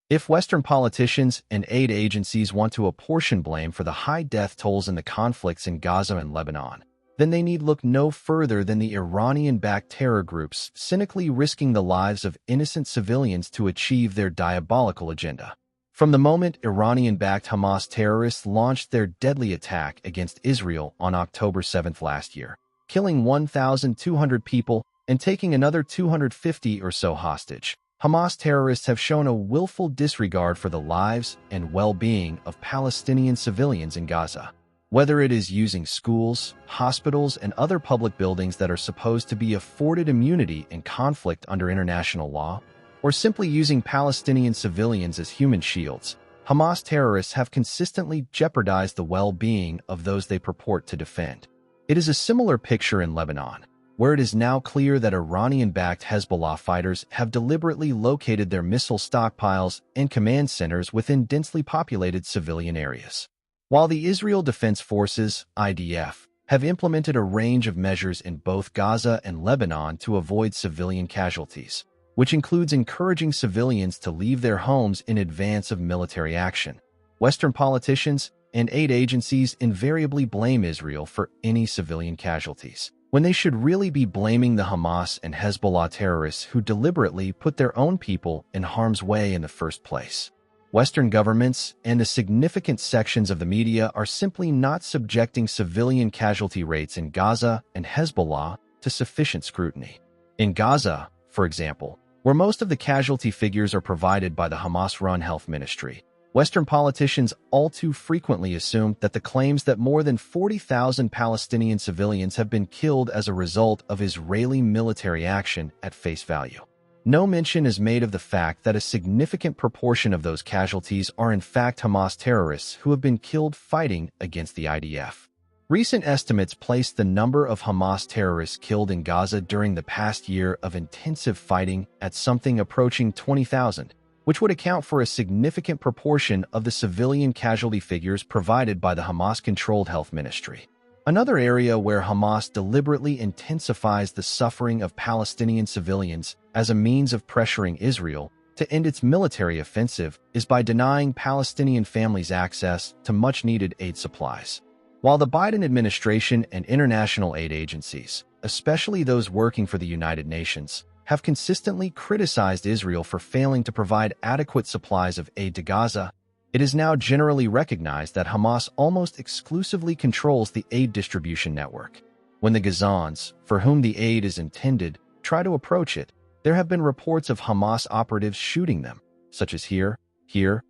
If Western politicians and aid agencies want to apportion blame for the high death tolls in the conflicts in Gaza and Lebanon, then they need look no further than the Iranian-backed terror groups cynically risking the lives of innocent civilians to achieve their diabolical agenda. From the moment Iranian-backed Hamas terrorists launched their deadly attack against Israel on October 7th last year, killing 1,200 people and taking another 250 or so hostage, Hamas terrorists have shown a willful disregard for the lives and well-being of Palestinian civilians in Gaza. Whether it is using schools, hospitals, and other public buildings that are supposed to be afforded immunity in conflict under international law, or simply using Palestinian civilians as human shields, Hamas terrorists have consistently jeopardized the well-being of those they purport to defend. It is a similar picture in Lebanon, where it is now clear that Iranian-backed Hezbollah fighters have deliberately located their missile stockpiles and command centers within densely populated civilian areas. While the Israel Defense Forces, IDF, have implemented a range of measures in both Gaza and Lebanon to avoid civilian casualties, which includes encouraging civilians to leave their homes in advance of military action, Western politicians and aid agencies invariably blame Israel for any civilian casualties, when they should really be blaming the Hamas and Hezbollah terrorists who deliberately put their own people in harm's way in the first place. Western governments and the significant sections of the media are simply not subjecting civilian casualty rates in Gaza and Hezbollah to sufficient scrutiny. In Gaza, for example, where most of the casualty figures are provided by the Hamas-run health ministry, Western politicians all too frequently assume that the claims that more than 40,000 Palestinian civilians have been killed as a result of Israeli military action at face value. No mention is made of the fact that a significant proportion of those casualties are in fact Hamas terrorists who have been killed fighting against the IDF. Recent estimates place the number of Hamas terrorists killed in Gaza during the past year of intensive fighting at something approaching 20,000, which would account for a significant proportion of the civilian casualty figures provided by the Hamas-controlled health ministry. Another area where Hamas deliberately intensifies the suffering of Palestinian civilians as a means of pressuring Israel to end its military offensive is by denying Palestinian families access to much-needed aid supplies. While the Biden administration and international aid agencies, especially those working for the United Nations, have consistently criticized Israel for failing to provide adequate supplies of aid to Gaza, it is now generally recognized that Hamas almost exclusively controls the aid distribution network. When the Gazans, for whom the aid is intended, try to approach it, there have been reports of Hamas operatives shooting them, such as here, and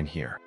here.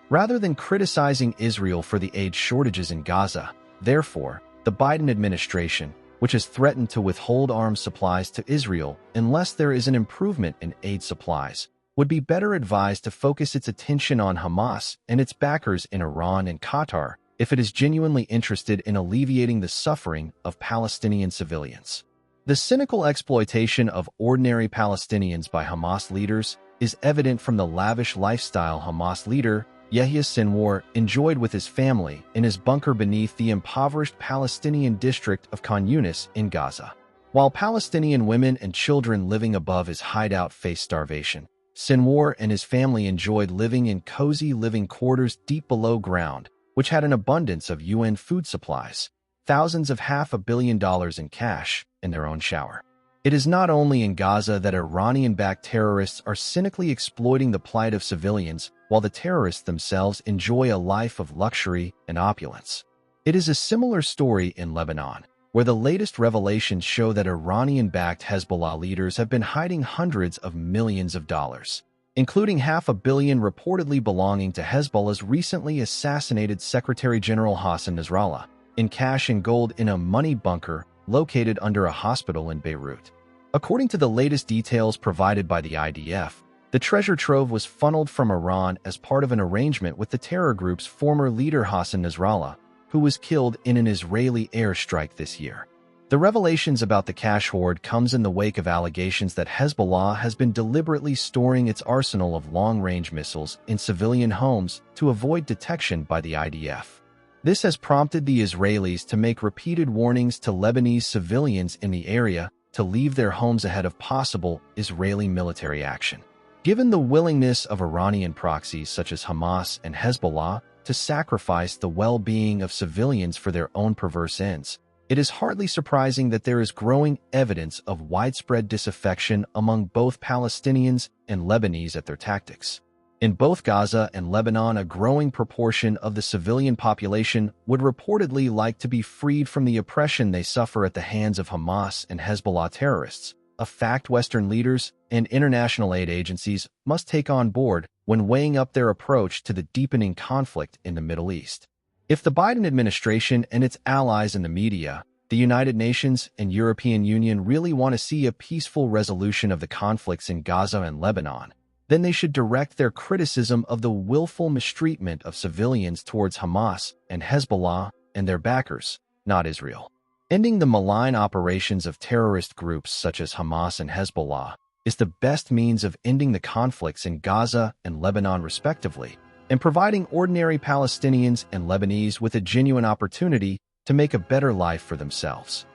Rather than criticizing Israel for the aid shortages in Gaza, therefore, the Biden administration, which has threatened to withhold arms supplies to Israel unless there is an improvement in aid supplies, would be better advised to focus its attention on Hamas and its backers in Iran and Qatar if it is genuinely interested in alleviating the suffering of Palestinian civilians. The cynical exploitation of ordinary Palestinians by Hamas leaders is evident from the lavish lifestyle Hamas leader Yahya Sinwar enjoyed with his family in his bunker beneath the impoverished Palestinian district of Khan Yunis in Gaza. While Palestinian women and children living above his hideout faced starvation, Sinwar and his family enjoyed living in cozy living quarters deep below ground, which had an abundance of UN food supplies, thousands of $500 million in cash, and their own shower. It is not only in Gaza that Iranian-backed terrorists are cynically exploiting the plight of civilians, while the terrorists themselves enjoy a life of luxury and opulence. It is a similar story in Lebanon, where the latest revelations show that Iranian-backed Hezbollah leaders have been hiding hundreds of millions of dollars, including $500 million reportedly belonging to Hezbollah's recently assassinated Secretary General Hassan Nasrallah, in cash and gold in a money bunker located under a hospital in Beirut. According to the latest details provided by the IDF, the treasure trove was funneled from Iran as part of an arrangement with the terror group's former leader Hassan Nasrallah, who was killed in an Israeli airstrike this year. The revelations about the cash hoard comes in the wake of allegations that Hezbollah has been deliberately storing its arsenal of long-range missiles in civilian homes to avoid detection by the IDF. This has prompted the Israelis to make repeated warnings to Lebanese civilians in the area to leave their homes ahead of possible Israeli military action. Given the willingness of Iranian proxies such as Hamas and Hezbollah to sacrifice the well-being of civilians for their own perverse ends, it is hardly surprising that there is growing evidence of widespread disaffection among both Palestinians and Lebanese at their tactics. In both Gaza and Lebanon, a growing proportion of the civilian population would reportedly like to be freed from the oppression they suffer at the hands of Hamas and Hezbollah terrorists, a fact Western leaders and international aid agencies must take on board when weighing up their approach to the deepening conflict in the Middle East. If the Biden administration and its allies in the media, the United Nations and European Union really want to see a peaceful resolution of the conflicts in Gaza and Lebanon, then they should direct their criticism of the willful mistreatment of civilians towards Hamas and Hezbollah and their backers, not Israel. Ending the malign operations of terrorist groups such as Hamas and Hezbollah is the best means of ending the conflicts in Gaza and Lebanon respectively, and providing ordinary Palestinians and Lebanese with a genuine opportunity to make a better life for themselves.